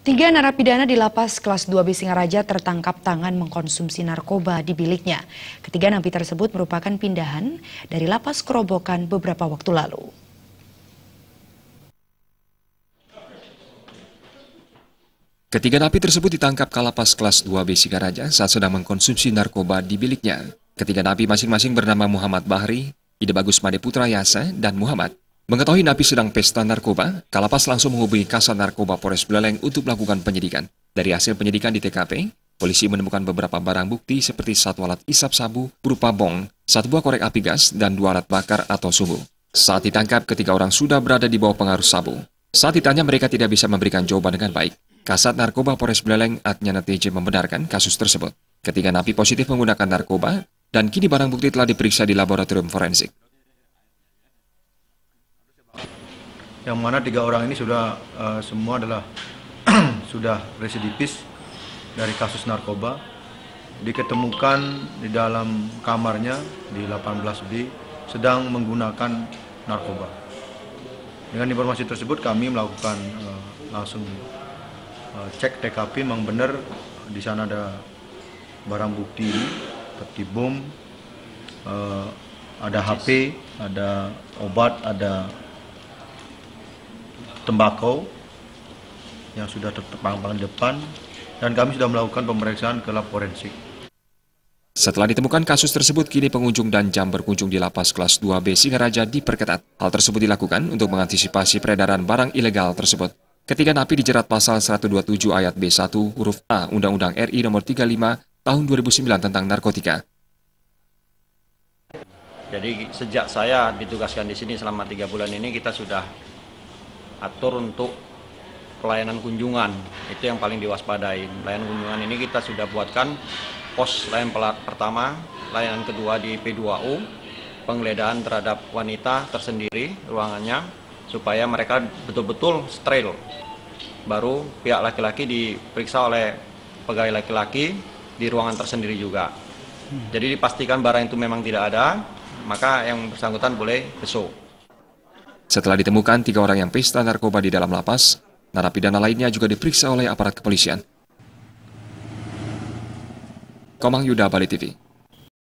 Tiga narapidana di lapas kelas 2B Singaraja tertangkap tangan mengkonsumsi narkoba di biliknya. Ketiga napi tersebut merupakan pindahan dari lapas Kerobokan beberapa waktu lalu. Ketiga napi tersebut ditangkap Kalapas kelas 2B Singaraja saat sedang mengkonsumsi narkoba di biliknya. Ketiga napi masing-masing bernama Muhammad Bahri, Ide Bagus Made Putra Yasa, dan Muhammad. Mengetahui napi sedang pesta narkoba, Kalapas langsung menghubungi Kasat Narkoba Polres Buleleng untuk melakukan penyidikan. Dari hasil penyidikan di TKP, polisi menemukan beberapa barang bukti seperti satu alat isap sabu berupa bong, satu buah korek api gas, dan 2 alat bakar atau sumbu. Saat ditangkap, ketiga orang sudah berada di bawah pengaruh sabu. Saat ditanya, mereka tidak bisa memberikan jawaban dengan baik. Kasat Narkoba Polres Buleleng Adnyana TJ membenarkan kasus tersebut. Ketiga napi positif menggunakan narkoba, dan kini barang bukti telah diperiksa di laboratorium forensik. Yang mana 3 orang ini sudah semua adalah sudah residivis dari kasus narkoba, diketemukan di dalam kamarnya di 18B sedang menggunakan narkoba. Dengan informasi tersebut kami melakukan langsung cek TKP, memang benar di sana ada barang bukti seperti bom, ada HP, ada obat, ada tembakau yang sudah terpampang di depan, dan kami sudah melakukan pemeriksaan ke lab forensik. Setelah ditemukan kasus tersebut, kini pengunjung dan jam berkunjung di lapas kelas 2B Singaraja diperketat. Hal tersebut dilakukan untuk mengantisipasi peredaran barang ilegal tersebut. Ketiga napi dijerat pasal 127 ayat B1 huruf A Undang-Undang RI nomor 35 tahun 2009 tentang narkotika. Jadi sejak saya ditugaskan di sini selama 3 bulan ini, kita sudah atur untuk pelayanan kunjungan, itu yang paling diwaspadai. Pelayanan kunjungan ini kita sudah buatkan pos layanan pertama, layanan kedua di P2U, penggeledahan terhadap wanita tersendiri ruangannya, supaya mereka betul-betul steril. Baru pihak laki-laki diperiksa oleh pegawai laki-laki di ruangan tersendiri juga. Jadi dipastikan barang itu memang tidak ada, maka yang bersangkutan boleh besok. Setelah ditemukan 3 orang yang pesta narkoba di dalam lapas, narapidana lainnya juga diperiksa oleh aparat kepolisian. Komang Yuda, Bali TV.